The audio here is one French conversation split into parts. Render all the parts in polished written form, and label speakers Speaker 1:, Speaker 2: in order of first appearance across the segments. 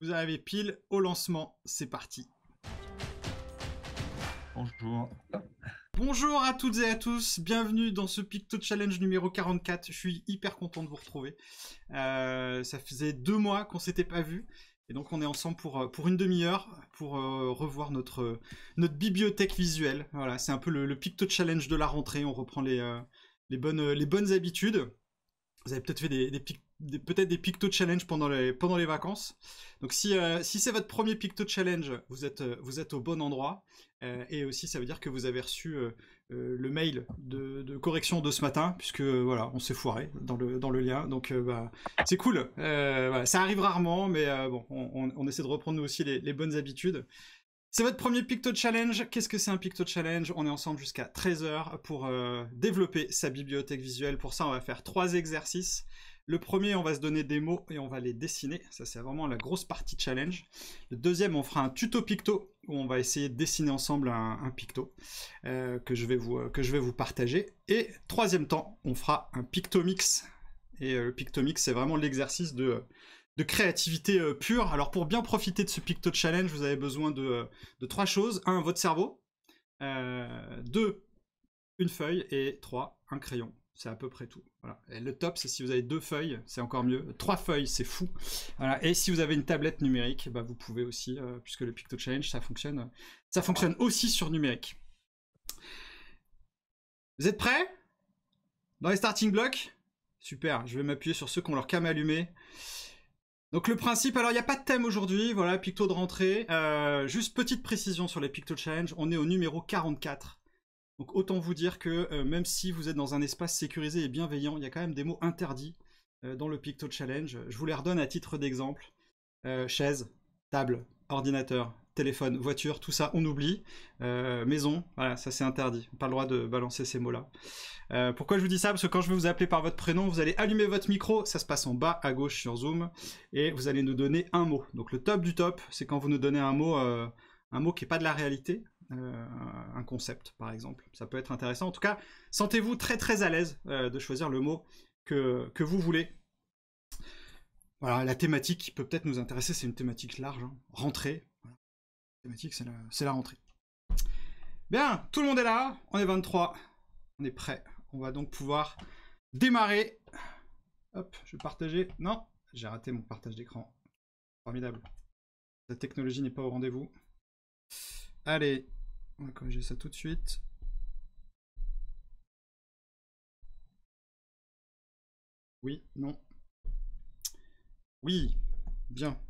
Speaker 1: Vous arrivez pile au lancement, c'est parti.
Speaker 2: Bonjour.
Speaker 1: Bonjour à toutes et à tous, bienvenue dans ce Picto Challenge numéro 44. Je suis hyper content de vous retrouver. Ça faisait 2 mois qu'on s'était pas vu. Et donc on est ensemble pour une demi-heure pour revoir notre bibliothèque visuelle. Voilà, c'est un peu le Picto Challenge de la rentrée. On reprend les bonnes habitudes. Vous avez peut-être fait peut-être des Picto Challenge pendant les vacances. Donc si c'est votre premier Picto Challenge, vous êtes au bon endroit. Et aussi ça veut dire que vous avez reçu le mail de correction de ce matin, puisque voilà, on s'est foiré dans le lien. Donc c'est cool. Voilà, ça arrive rarement, mais bon, on essaie de reprendre nous aussi les bonnes habitudes. C'est votre premier Picto Challenge. Qu'est-ce que c'est un Picto Challenge? On est ensemble jusqu'à 13h pour développer sa bibliothèque visuelle. Pour ça, on va faire 3 exercices. Le premier, on va se donner des mots et on va les dessiner. Ça, c'est vraiment la grosse partie challenge. Le deuxième, on fera un tuto picto où on va essayer de dessiner ensemble un picto que je vais vous partager. Et troisième temps, on fera un pictomix. Et le pictomix, c'est vraiment l'exercice de créativité pure. Alors pour bien profiter de ce Picto Challenge, vous avez besoin de 3 choses. 1, votre cerveau. 2, une feuille. Et 3, un crayon. C'est à peu près tout. Voilà. Et le top, c'est si vous avez 2 feuilles, c'est encore mieux. 3 feuilles, c'est fou. Voilà. Et si vous avez une tablette numérique, bah, vous pouvez aussi, puisque le Picto Challenge, ça fonctionne aussi sur numérique. Vous êtes prêts? Dans les starting blocks? Super, je vais m'appuyer sur ceux qui ont leur cam allumée. Donc le principe, alors il n'y a pas de thème aujourd'hui, voilà, Picto de rentrée. Juste petite précision sur les Picto Challenge, on est au numéro 44. Donc autant vous dire que même si vous êtes dans un espace sécurisé et bienveillant, il y a quand même des mots interdits dans le Picto Challenge. Je vous les redonne à titre d'exemple. Chaise, table, ordinateur, téléphone, voiture, tout ça on oublie. Maison, voilà, ça c'est interdit. On n'a pas le droit de balancer ces mots-là. Pourquoi je vous dis ça? Parce que quand je vais vous appeler par votre prénom, vous allez allumer votre micro, ça se passe en bas à gauche sur Zoom, et vous allez nous donner un mot. Donc le top du top, c'est quand vous nous donnez un mot qui n'est pas de la réalité, un concept par exemple. Ça peut être intéressant. En tout cas, sentez-vous très très à l'aise de choisir le mot que vous voulez. Voilà, la thématique qui peut peut-être nous intéresser, c'est une thématique large, hein. Rentrée. Voilà. La thématique, c'est la rentrée. Bien, tout le monde est là, on est 23, on est prêt. On va donc pouvoir démarrer. Hop, je vais partager. Non, j'ai raté mon partage d'écran. Formidable. La technologie n'est pas au rendez-vous. Allez, on va corriger ça tout de suite. Oui, non. Oui, bien.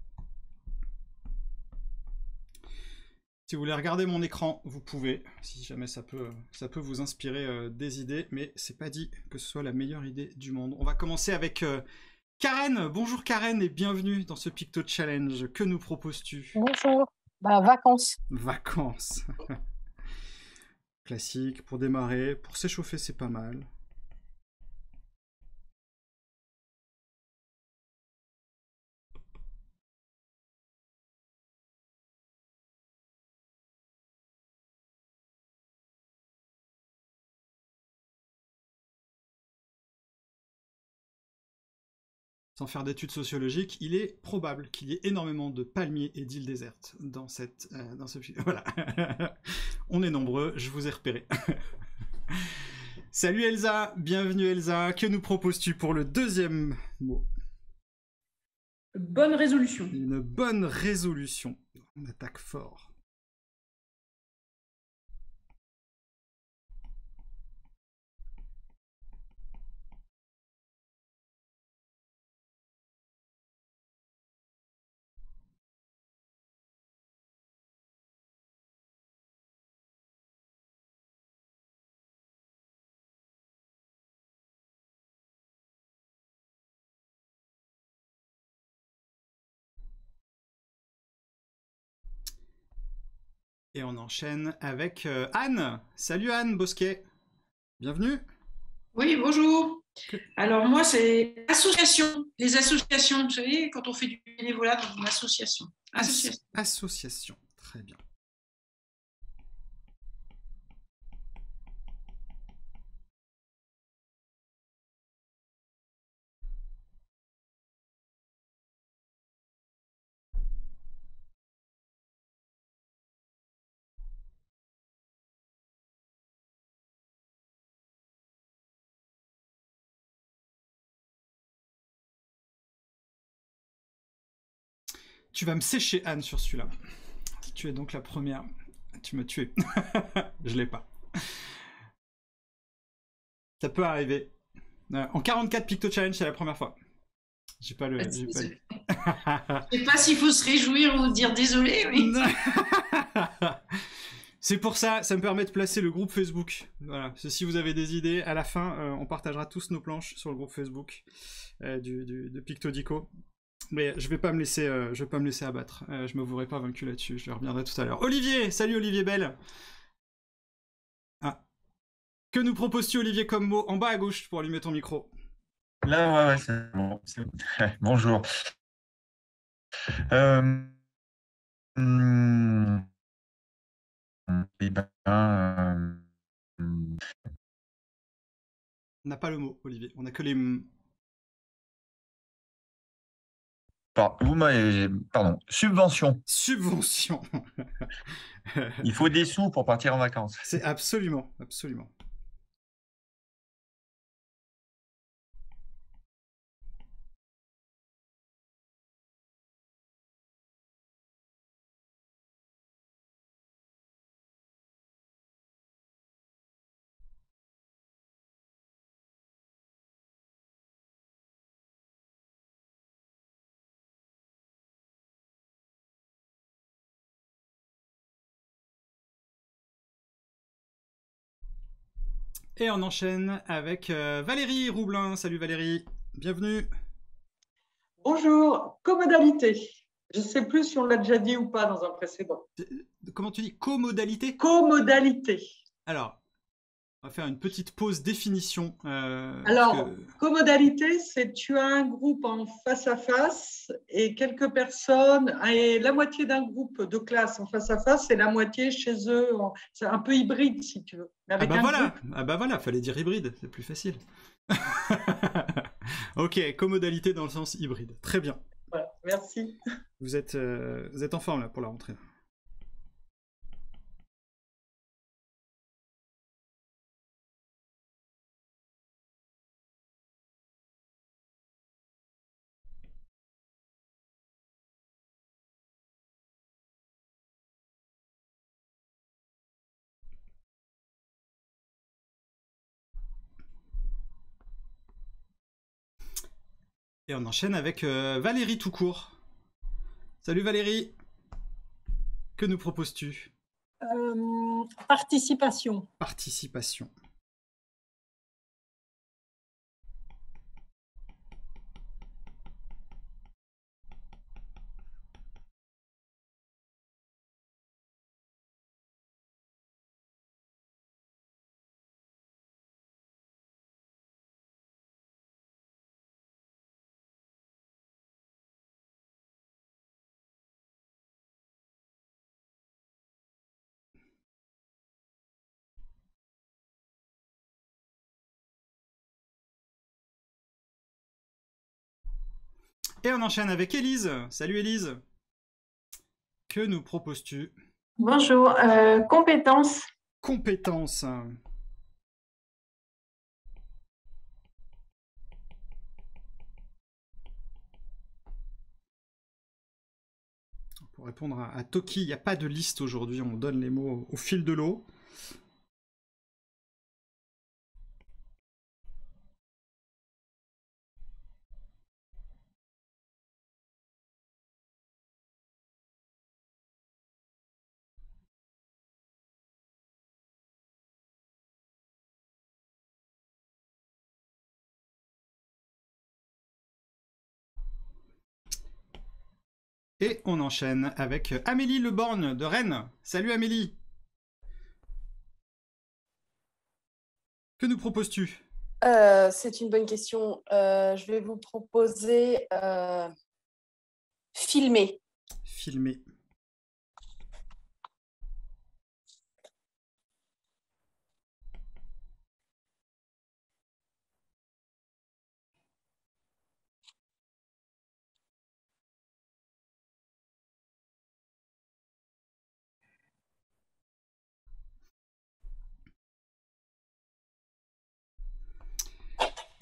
Speaker 1: Si vous voulez regarder mon écran, vous pouvez, si jamais ça peut vous inspirer des idées, mais c'est pas dit que ce soit la meilleure idée du monde. On va commencer avec Karen. Bonjour Karen et bienvenue dans ce Picto Challenge. Que nous proposes-tu?
Speaker 3: Bonjour. Vacances.
Speaker 1: Vacances. Classique, pour démarrer, pour s'échauffer c'est pas mal. Sans faire d'études sociologiques, il est probable qu'il y ait énormément de palmiers et d'îles désertes dans ce voilà. On est nombreux, je vous ai repéré. Salut Elsa, bienvenue Elsa. Que nous proposes-tu pour le deuxième mot?
Speaker 4: Bonne résolution.
Speaker 1: Une bonne résolution. On attaque fort. Et on enchaîne avec Anne. Salut Anne Bosquet. Bienvenue.
Speaker 4: Oui, bonjour. Alors moi, c'est association. Les associations, vous savez, quand on fait du bénévolat dans une association.
Speaker 1: Association, très bien. Tu vas me sécher, Anne, sur celui-là. Tu es donc la première. Tu m'as tué. Je l'ai pas. Ça peut arriver. En 44 Picto Challenge, c'est la première fois. J'ai pas le.
Speaker 4: Je sais pas s'il faut se réjouir ou dire désolé. Oui.
Speaker 1: C'est pour ça, ça me permet de placer le groupe Facebook. Voilà. Si vous avez des idées, à la fin, on partagera tous nos planches sur le groupe Facebook de Pictodico. Mais je vais pas me laisser abattre. Je m'avouerai pas vaincu là-dessus. Je reviendrai tout à l'heure. Olivier, salut Olivier Bell. Ah. Que nous proposes-tu, Olivier, comme mot en bas à gauche pour allumer ton micro?
Speaker 2: Là, ouais, c'est bon. Bonjour. Euh, hmm, eh ben,
Speaker 1: On n'a pas le mot, Olivier. On n'a que les.
Speaker 2: pardon, subvention.
Speaker 1: Subventions.
Speaker 2: Il faut des sous pour partir en vacances.
Speaker 1: C'est absolument, absolument. Et on enchaîne avec Valérie Roublin. Salut Valérie, bienvenue.
Speaker 5: Bonjour, comodalité. Je ne sais plus si on l'a déjà dit ou pas dans un précédent.
Speaker 1: Comment tu dis? Comodalité?
Speaker 5: Comodalité.
Speaker 1: Alors, on va faire une petite pause définition.
Speaker 5: Alors, comodalité, c'est tu as un groupe en face à face et quelques personnes, et la moitié d'un groupe de classe en face à face et la moitié chez eux. C'est un peu hybride si tu veux. Mais avec
Speaker 1: Ah bah voilà, fallait dire hybride, c'est plus facile. Ok, comodalité dans le sens hybride. Très bien.
Speaker 5: Voilà, merci.
Speaker 1: Vous êtes en forme là pour la rentrée. Et on enchaîne avec Valérie Toucourt. Salut Valérie. Que nous proposes-tu?
Speaker 3: Participation.
Speaker 1: Participation. Et on enchaîne avec Élise. Salut Élise. Que nous proposes-tu?
Speaker 6: Bonjour, compétences.
Speaker 1: Compétences. Pour répondre à Toki, il n'y a pas de liste aujourd'hui, on donne les mots au fil de l'eau. Et on enchaîne avec Amélie Leborgne de Rennes. Salut Amélie. Que nous proposes-tu?
Speaker 6: C'est une bonne question. Je vais vous proposer filmer.
Speaker 1: Filmer.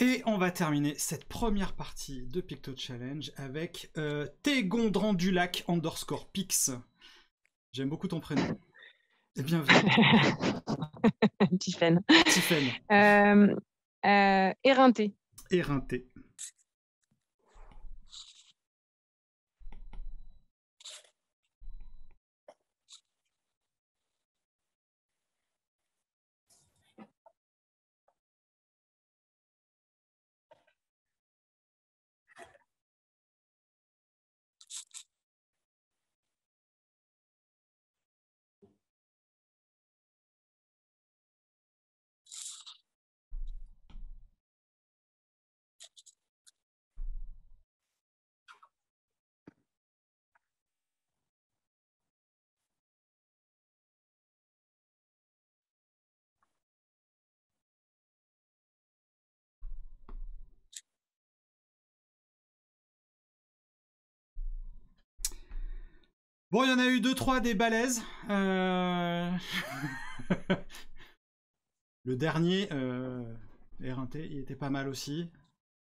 Speaker 1: Et on va terminer cette première partie de Picto Challenge avec Tégondrandulac _ Pix. J'aime beaucoup ton prénom. Et bienvenue.
Speaker 7: Tiffaine.
Speaker 1: Tiffaine.
Speaker 7: Éreinté.
Speaker 1: Éreinté. Bon, il y en a eu 2-3 des balèzes. Le dernier, éreinté, il était pas mal aussi.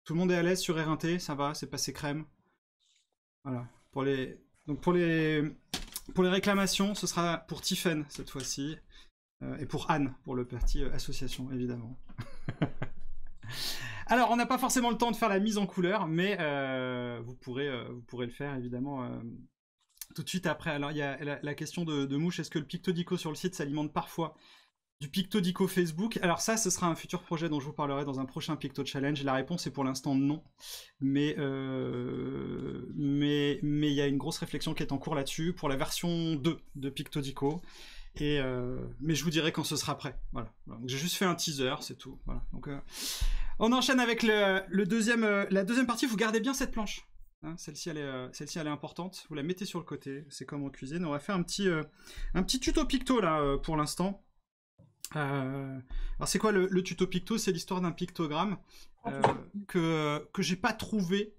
Speaker 1: Tout le monde est à l'aise sur éreinté, ça va, c'est passé crème. Voilà. Donc pour les réclamations, ce sera pour Tiffen cette fois-ci. Et pour Anne, pour le parti association, évidemment. Alors, on n'a pas forcément le temps de faire la mise en couleur, mais vous pourrez le faire, évidemment, tout de suite après. Alors, il y a la question de Mouche, est-ce que le Pictodico sur le site s'alimente parfois du Pictodico Facebook? Alors ça, ce sera un futur projet dont je vous parlerai dans un prochain Picto Challenge. La réponse est pour l'instant non. Mais il y a une grosse réflexion qui est en cours là-dessus pour la version 2 de Pictodico. Mais je vous dirai quand ce sera prêt. Voilà. Donc j'ai juste fait un teaser, c'est tout. Voilà. Donc on enchaîne avec la deuxième partie. Vous gardez bien cette planche. Hein, celle-ci elle est importante. Vous la mettez sur le côté. C'est comme en cuisine. On va faire un petit tuto picto là pour l'instant. Alors c'est quoi le tuto picto? C'est l'histoire d'un pictogramme que j'ai pas trouvé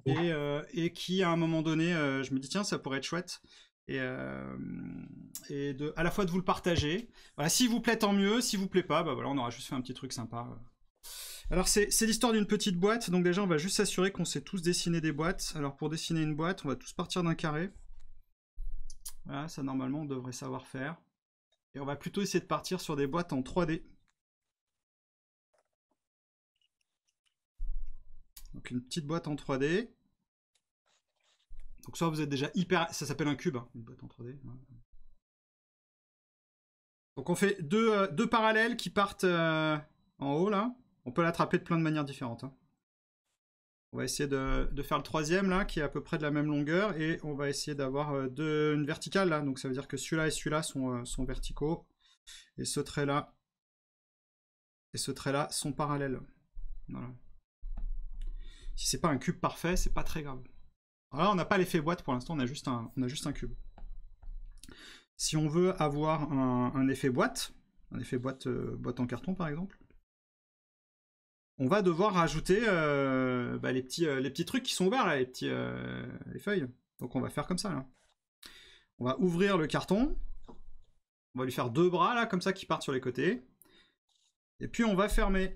Speaker 1: et qui à un moment donné je me dis tiens ça pourrait être chouette et à la fois de vous le partager. Voilà, s'il vous plaît tant mieux, s'il vous plaît pas, bah voilà, on aura juste fait un petit truc sympa. Alors c'est l'histoire d'une petite boîte, donc déjà on va juste s'assurer qu'on sait tous dessiner des boîtes. Alors pour dessiner une boîte, on va tous partir d'un carré. Voilà, ça normalement on devrait savoir faire. Et on va plutôt essayer de partir sur des boîtes en 3D. Donc une petite boîte en 3D. Donc soit vous êtes déjà hyper... Ça s'appelle un cube, hein, une boîte en 3D. Donc on fait deux parallèles qui partent en haut là. On peut l'attraper de plein de manières différentes. Hein. On va essayer de faire le troisième là, qui est à peu près de la même longueur. Et on va essayer d'avoir une verticale là. Donc ça veut dire que celui-là et celui-là sont verticaux. Et ce trait-là sont parallèles. Voilà. Si c'est pas un cube parfait, c'est pas très grave. Alors là, on n'a pas l'effet boîte pour l'instant, on a juste un cube. Si on veut avoir un effet boîte, boîte en carton par exemple, on va devoir rajouter les petits trucs qui sont ouverts là, les feuilles. Donc on va faire comme ça là. On va ouvrir le carton. On va lui faire deux bras là, comme ça, qui partent sur les côtés. Et puis on va fermer.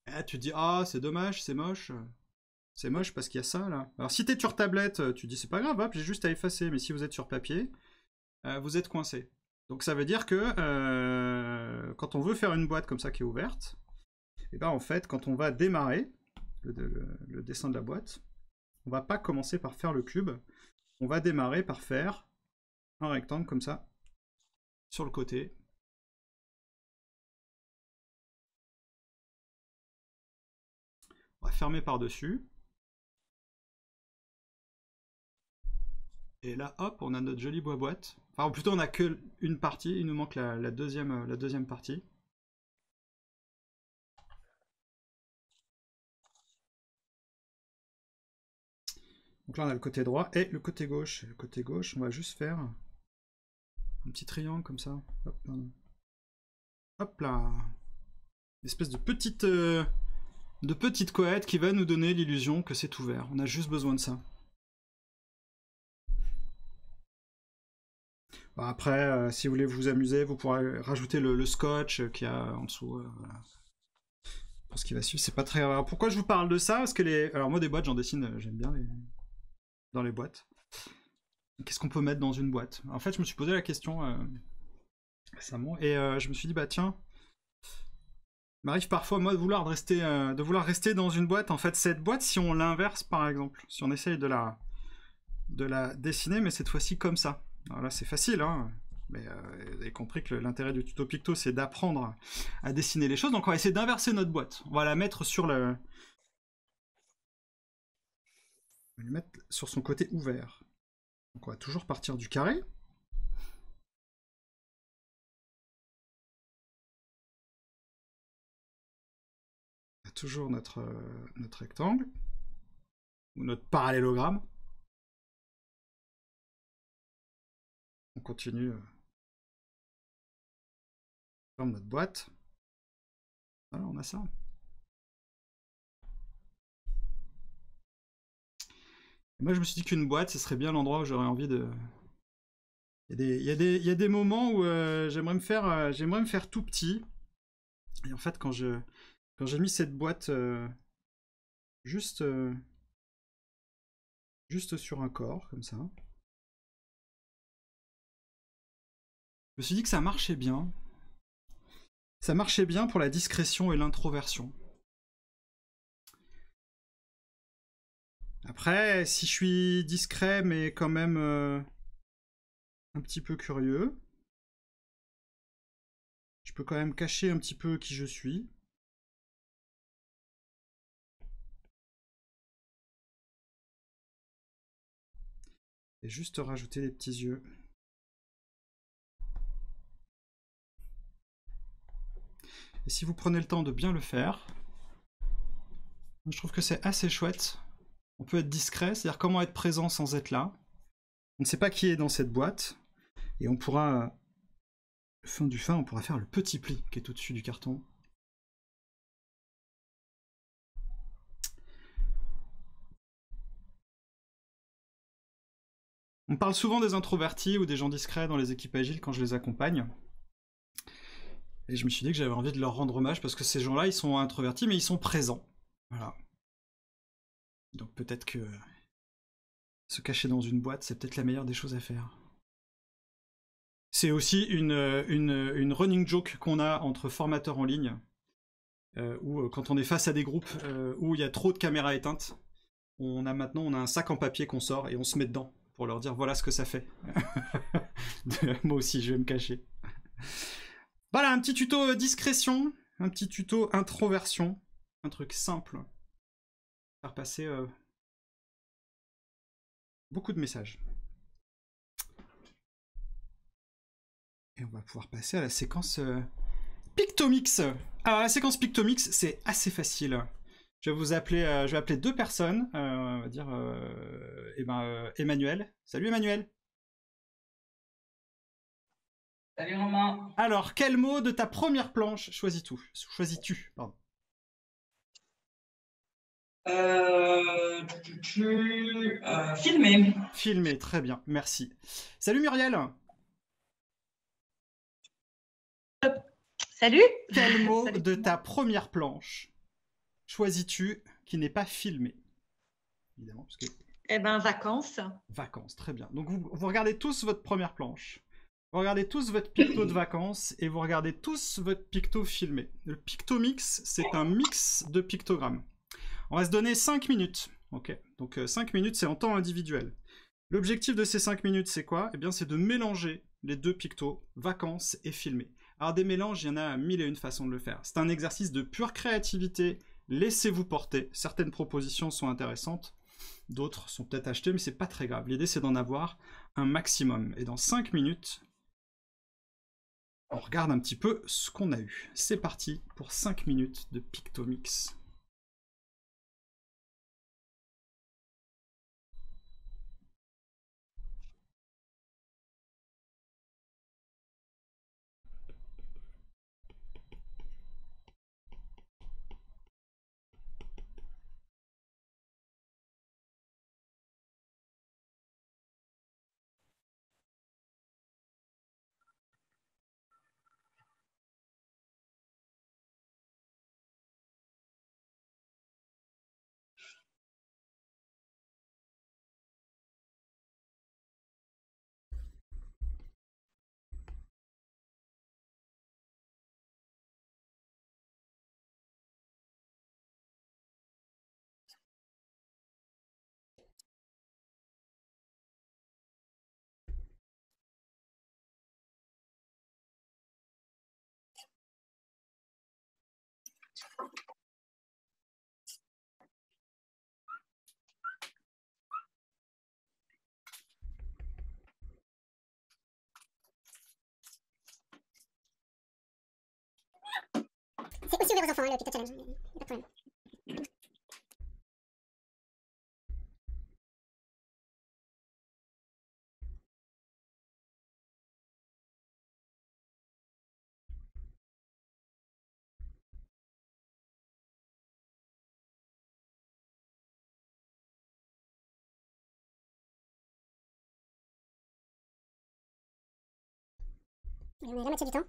Speaker 1: Et tu te dis, ah c'est dommage, c'est moche. C'est moche parce qu'il y a ça là. Alors si t'es sur tablette, tu te dis c'est pas grave, hop, j'ai juste à effacer. Mais si vous êtes sur papier, vous êtes coincé. Donc ça veut dire que quand on veut faire une boîte comme ça qui est ouverte, et ben en fait, quand on va démarrer le dessin de la boîte, on va pas commencer par faire le cube. On va démarrer par faire un rectangle comme ça, sur le côté. On va fermer par-dessus. Et là, hop, on a notre jolie boîte. Enfin, plutôt, on n'a qu'une partie. Il nous manque la deuxième partie. Donc là, on a le côté droit et le côté gauche. Le côté gauche, on va juste faire un petit triangle comme ça. Hop, hop là. Une espèce de petite cohette qui va nous donner l'illusion que c'est ouvert. On a juste besoin de ça. Bon, après, si vous voulez vous amuser, vous pourrez rajouter le scotch qu'il y a en dessous. Voilà. pour ce qui va suivre, c'est pas très grave. Alors, pourquoi je vous parle de ça? Parce que alors moi des boîtes, j'en dessine, j'aime bien dans les boîtes. Qu'est-ce qu'on peut mettre dans une boîte? En fait, je me suis posé la question récemment et je me suis dit bah tiens, il m'arrive parfois moi de vouloir rester dans une boîte. En fait, cette boîte, si on l'inverse par exemple, si on essaye de la dessiner, mais cette fois-ci comme ça. Alors là, c'est facile, hein. Mais vous avez compris que l'intérêt du tuto Picto, c'est d'apprendre à dessiner les choses. Donc on va essayer d'inverser notre boîte. On va la mettre sur on va la mettre sur son côté ouvert. Donc on va toujours partir du carré. On a toujours notre rectangle. Ou notre parallélogramme. On continue. On ferme notre boîte. Voilà, on a ça. Et moi, je me suis dit qu'une boîte, ce serait bien l'endroit où j'aurais envie de... Il y a des moments où j'aimerais me faire tout petit. Et en fait, quand j'ai mis cette boîte juste sur un corps, comme ça, je me suis dit que ça marchait bien. Ça marchait bien pour la discrétion et l'introversion. Après, si je suis discret, mais quand même un petit peu curieux, je peux quand même cacher un petit peu qui je suis. Et juste rajouter des petits yeux. Et si vous prenez le temps de bien le faire, je trouve que c'est assez chouette. On peut être discret, c'est-à-dire comment être présent sans être là. On ne sait pas qui est dans cette boîte. Et on pourra, fin du fin, on pourra faire le petit pli qui est au-dessus du carton. On parle souvent des introvertis ou des gens discrets dans les équipes agiles quand je les accompagne. Et je me suis dit que j'avais envie de leur rendre hommage parce que ces gens-là, ils sont introvertis, mais ils sont présents. Voilà. Donc peut-être que se cacher dans une boîte, c'est peut-être la meilleure des choses à faire. C'est aussi une running joke qu'on a entre formateurs en ligne, où quand on est face à des groupes où il y a trop de caméras éteintes, on a un sac en papier qu'on sort et on se met dedans pour leur dire voilà ce que ça fait. Moi aussi, je vais me cacher. Voilà, un petit tuto discrétion, un petit tuto introversion, un truc simple. Faire passer beaucoup de messages. Et on va pouvoir passer à la séquence Pictomix. Alors la séquence Pictomix, c'est assez facile. Je vais appeler deux personnes. On va dire Emmanuel. Salut Emmanuel.
Speaker 8: Salut Romain.
Speaker 1: Alors, quel mot de ta première planche choisis-tu? Pardon.
Speaker 8: Filmer.
Speaker 1: Filmer, très bien, merci. Salut Muriel.
Speaker 9: Salut.
Speaker 1: Quel mot
Speaker 9: Salut.
Speaker 1: de ta première planche choisis-tu qui n'est pas filmé? Évidemment, parce que...
Speaker 9: Eh ben, vacances.
Speaker 1: Vacances, très bien. Donc vous regardez tous votre première planche. Vous regardez tous votre picto de vacances et vous regardez tous votre picto filmé. Le Pictomix, c'est un mix de pictogrammes. On va se donner 5 minutes. Ok, donc 5 minutes, c'est en temps individuel. L'objectif de ces 5 minutes, c'est quoi? Eh bien, c'est de mélanger les deux pictos, vacances et filmé. Alors, des mélanges, il y en a 1001 façons de le faire. C'est un exercice de pure créativité. Laissez-vous porter. Certaines propositions sont intéressantes. D'autres sont peut-être achetées, mais c'est pas très grave. L'idée, c'est d'en avoir un maximum. Et dans 5 minutes, on regarde un petit peu ce qu'on a eu. C'est parti pour 5 minutes de Pictomix.
Speaker 9: C'est aussi ouvert aux enfants, le Picto Challenge. Pas de problème. On est la moitié du temps.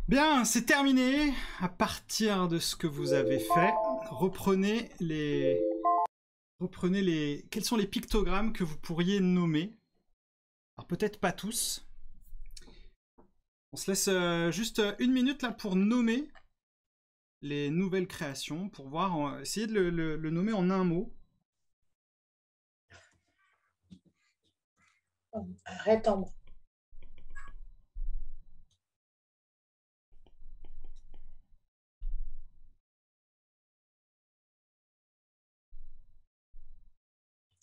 Speaker 1: Bien, c'est terminé. À partir de ce que vous avez fait, reprenez les... Quels sont les pictogrammes que vous pourriez nommer? Alors peut-être pas tous. On se laisse juste une minute là pour nommer les nouvelles créations, pour voir, essayer de le nommer en un mot.
Speaker 6: Arrête en moi.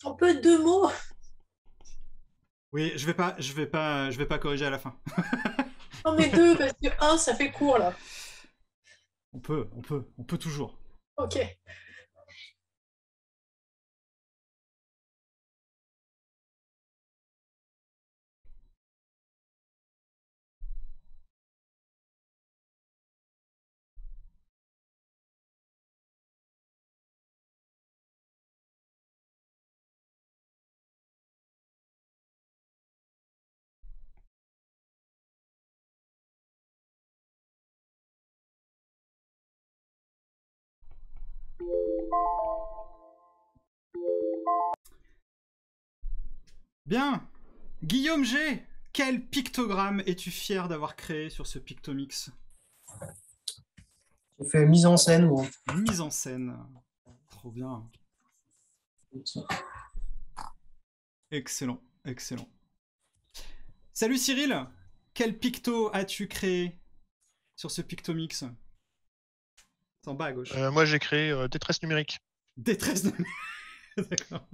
Speaker 6: On peut 2 mots.
Speaker 1: Oui, je vais pas corriger à la fin.
Speaker 6: Non mais 2 parce que 1 ça fait court là.
Speaker 1: On peut toujours.
Speaker 6: Ok.
Speaker 1: Bien. Guillaume G, quel pictogramme es-tu fier d'avoir créé sur ce Pictomix?
Speaker 10: J'ai fait mise en scène, moi.
Speaker 1: Mise en scène. Trop bien. Excellent, excellent. Salut Cyril, quel picto as-tu créé sur ce Pictomix? C'est en bas à gauche.
Speaker 11: Moi, j'ai créé détresse numérique.
Speaker 1: Détresse numérique. D'accord.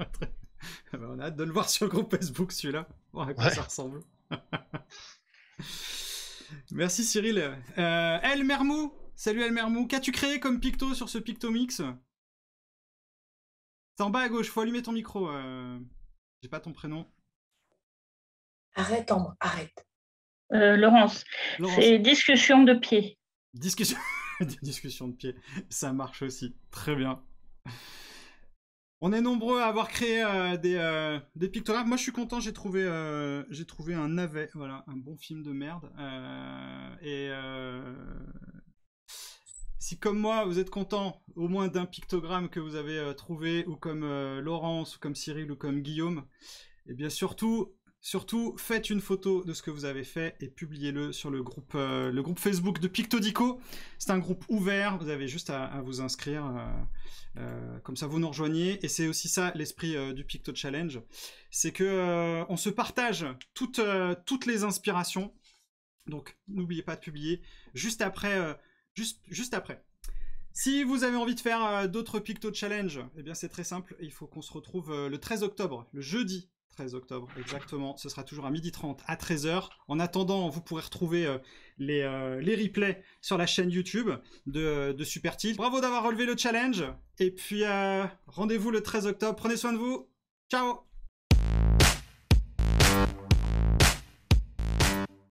Speaker 1: On a hâte de le voir sur le groupe Facebook, celui-là. Voir à quoi
Speaker 11: Ouais.
Speaker 1: ça ressemble. Merci Cyril. El Mermou. Salut El Mermou. Qu'as-tu créé comme picto sur ce Pictomix? C'est en bas à gauche. Faut allumer ton micro. J'ai pas ton prénom.
Speaker 6: Arrête en moi. Arrête.
Speaker 7: Laurence,
Speaker 1: Laurence.
Speaker 7: c'est discussion de pied.
Speaker 1: Discussion... Discussion de pied. Ça marche aussi. Très bien. On est nombreux à avoir créé des pictogrammes. Moi, je suis content. J'ai trouvé un navet. Voilà, un bon film de merde. Si comme moi, vous êtes content au moins d'un pictogramme que vous avez trouvé, ou comme Laurence, ou comme Cyril, ou comme Guillaume, et bien surtout, surtout, faites une photo de ce que vous avez fait et publiez-le sur le groupe Facebook de Pictodico. C'est un groupe ouvert, vous avez juste à vous inscrire, comme ça vous nous rejoignez. Et c'est aussi ça l'esprit du Picto Challenge, c'est que on se partage toutes les inspirations. Donc n'oubliez pas de publier juste après. Juste après. Si vous avez envie de faire d'autres Picto Challenge, eh bien c'est très simple, il faut qu'on se retrouve le 13 octobre, le jeudi 13 octobre, exactement. Ce sera toujours à 12h30 à 13h. En attendant, vous pourrez retrouver les replays sur la chaîne YouTube de Super Tilt. Bravo d'avoir relevé le challenge. Et puis rendez-vous le 13 octobre. Prenez soin de vous. Ciao!